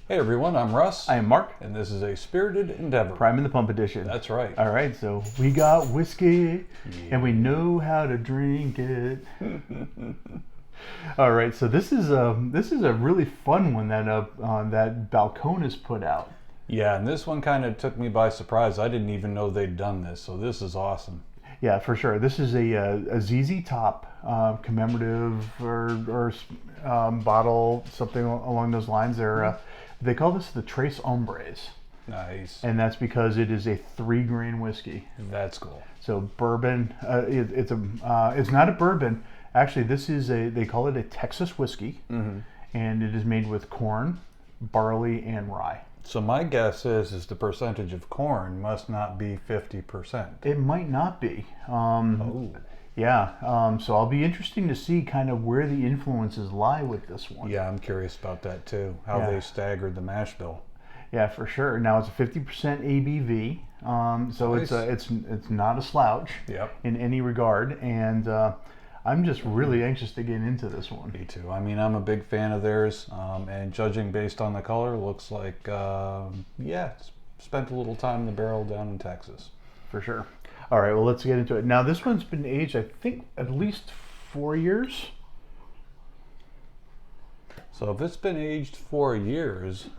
Hey everyone, I'm Russ. I am Mark. And this is a spirited endeavor. Prime in the Pump edition. That's right. All right, so we got whiskey and we know how to drink it. All right, so this is a really fun one that that Balcones put out. Yeah, and this one kind of took me by surprise. I didn't even know they'd done this, so this is awesome. Yeah, for sure. This is a ZZ Top commemorative or bottle, something along those lines. They call this the Tres Hombres. Nice. And that's because it is a 3-grain whiskey. That's cool. So bourbon, it's not a bourbon. Actually, they call it a Texas whiskey, and it is made with corn, barley, and rye. So my guess is the percentage of corn must not be 50%. It might not be. Oh. Yeah, so I'll be interesting to see kind of where the influences lie with this one. Yeah, I'm curious about that too, how they staggered the mash bill. Yeah, for sure. Now it's a 50% ABV, so Nice. it's not a slouch in any regard, and I'm just really anxious to get into this one. Me too. I mean, I'm a big fan of theirs, and judging based on the color, looks like, it's spent a little time in the barrel down in Texas. For sure. All right, well, let's get into it. Now, this one's been aged, I think, at least 4 years. So if it's been aged 4 years,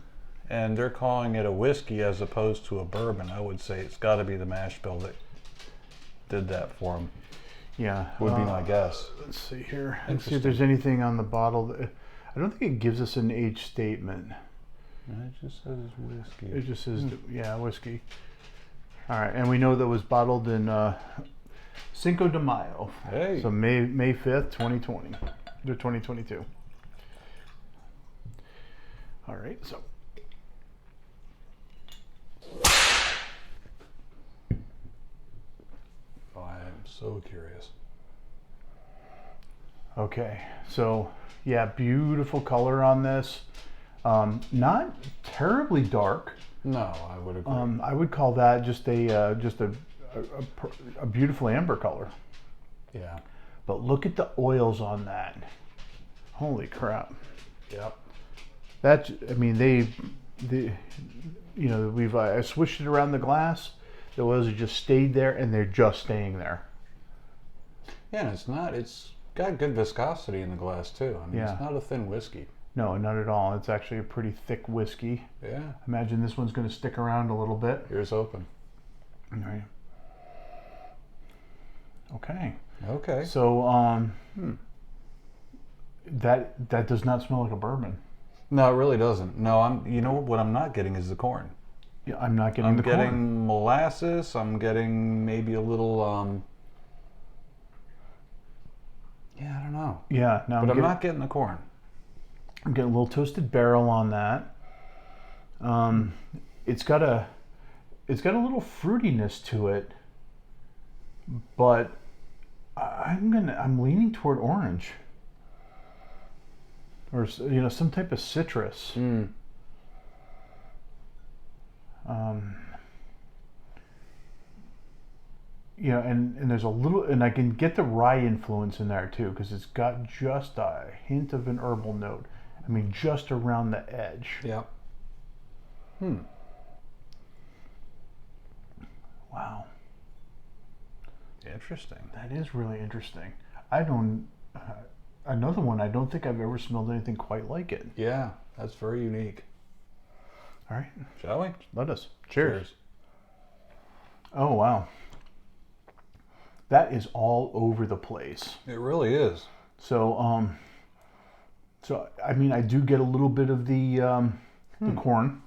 and they're calling it a whiskey as opposed to a bourbon, I would say it's got to be the mash bill that did that for them. Yeah. Would be my guess. Let's see here. Let's see if there's anything on the bottle. I don't think it gives us an age statement. It just says whiskey. It just says, whiskey. All right, and we know that was bottled in Cinco de Mayo. Hey. So May 5th, 2020, or 2022. All right, so. Oh, I am so curious. Okay, so yeah, beautiful color on this. Not terribly dark. No, I would agree. I would call that just a beautiful amber color. Yeah. But look at the oils on that. Holy crap. Yep. That's, I mean, I swished it around the glass. The oils have just stayed there, and they're just staying there. Yeah, and it's got good viscosity in the glass too. I mean, Yeah. It's not a thin whiskey. No, not at all. It's actually a pretty thick whiskey. Yeah. Imagine this one's going to stick around a little bit. Ears open. All right. Okay. Okay. So, that does not smell like a bourbon. No, it really doesn't. No, you know what I'm not getting is the corn. Yeah, I'm not getting I'm the corn. getting molasses. I'm getting maybe a little, I don't know. Yeah, no, But I'm not getting the corn. I'm getting a little toasted barrel on that. It's got a little fruitiness to it, but I'm leaning toward orange, or some type of citrus. And there's a little, and I can get the rye influence in there too, because it's got just a hint of an herbal note. I mean, just around the edge. Yep. Wow. Interesting. That is really interesting. Another one, I don't think I've ever smelled anything quite like it. Yeah, that's very unique. All right. Shall we? Let us. Cheers. Oh, wow. That is all over the place. It really is. So, I mean, I do get a little bit of the corn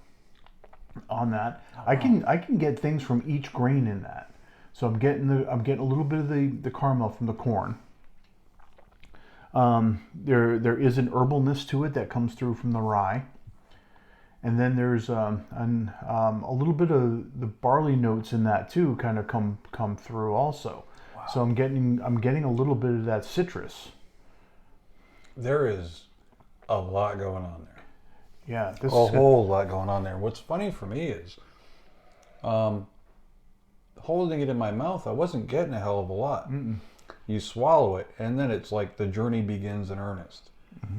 on that. Oh, wow. I can get things from each grain in that. So I'm getting a little bit of the caramel from the corn. There is an herbalness to it that comes through from the rye, and then there's a little bit of the barley notes in that too, kind of come through also. Wow. So I'm getting a little bit of that citrus. There is a lot going on there. Yeah, a whole lot going on there. What's funny for me is, holding it in my mouth, I wasn't getting a hell of a lot. You swallow it, and then it's like the journey begins in earnest,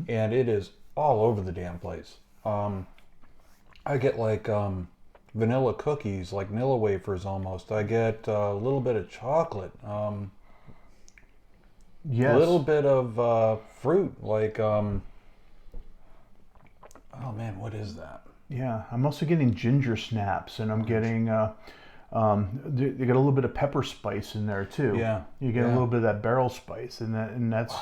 and it is all over the damn place. I get like vanilla cookies, like vanilla wafers almost. I get a little bit of chocolate, a Yes. little bit of fruit, like oh man, what is that? Yeah, I'm also getting ginger snaps, and I'm getting they got a little bit of pepper spice in there too. Yeah, You get a yeah. little bit of that barrel spice, and that's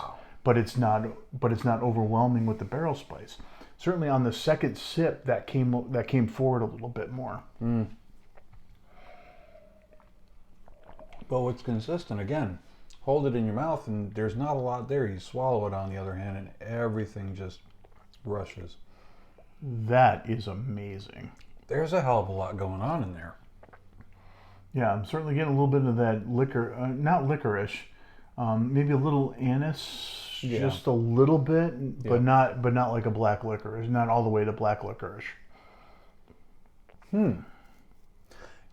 but it's not overwhelming with the barrel spice. Certainly on the second sip, that came forward a little bit more. But it's consistent again. Hold it in your mouth, and there's not a lot there. You swallow it, on the other hand, and everything just rushes. That is amazing. There's a hell of a lot going on in there. Yeah, I'm certainly getting a little bit of that liquor, not licorice, maybe a little anise, Yeah. just a little bit, but Yeah. not like a black licorice, not all the way to black licorice. You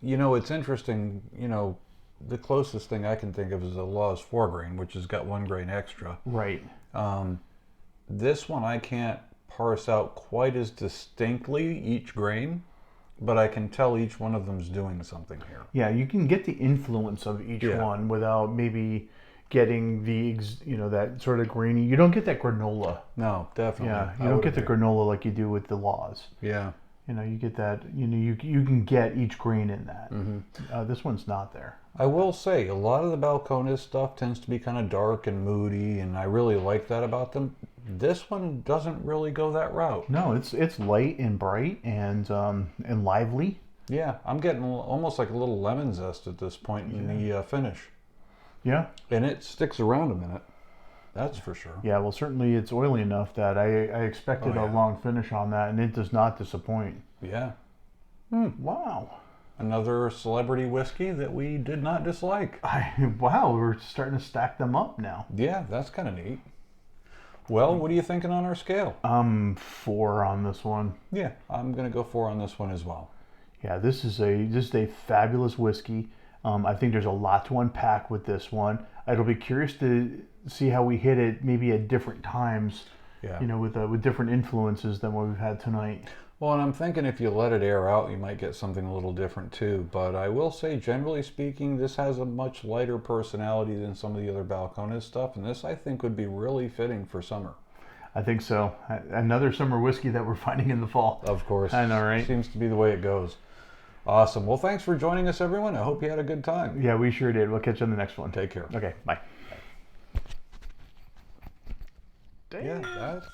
know, it's interesting. You know, the closest thing I can think of is a Law's 4-grain, which has got 1 grain extra. Right. This one I can't parse out quite as distinctly each grain, but I can tell each one of them's doing something here. Yeah, you can get the influence of each Yeah. one without maybe getting that sort of grainy. You don't get that granola. No, definitely. Yeah, I you don't would get the agree. granola like you do with the Laws. Yeah. You get that. You can get each grain in that. Mm-hmm. This one's not there. I will say, a lot of the Balcones stuff tends to be kind of dark and moody, and I really like that about them. This one doesn't really go that route. No, it's light and bright and lively. Yeah, I'm getting almost like a little lemon zest at this point in the finish. Yeah. And it sticks around a minute. That's for sure. Yeah, well, certainly it's oily enough that I expected Oh, a yeah. long finish on that, and it does not disappoint. Yeah. Wow. Another celebrity whiskey that we did not dislike. Wow, we're starting to stack them up now. Yeah, that's kind of neat. Well, what are you thinking on our scale? 4 on this one. Yeah, I'm going to go 4 on this one as well. Yeah, this is a fabulous whiskey. I think there's a lot to unpack with this one. I'll be curious to see how we hit it maybe at different times. Yeah. With different influences than what we've had tonight. Well, and I'm thinking if you let it air out, you might get something a little different too. But I will say, generally speaking, this has a much lighter personality than some of the other Balcones stuff. And this, I think, would be really fitting for summer. I think so. Another summer whiskey that we're finding in the fall. Of course. I know, right? Seems to be the way it goes. Awesome. Well, thanks for joining us, everyone. I hope you had a good time. Yeah, we sure did. We'll catch you on the next one. Take care. Okay, bye. Yeah, that's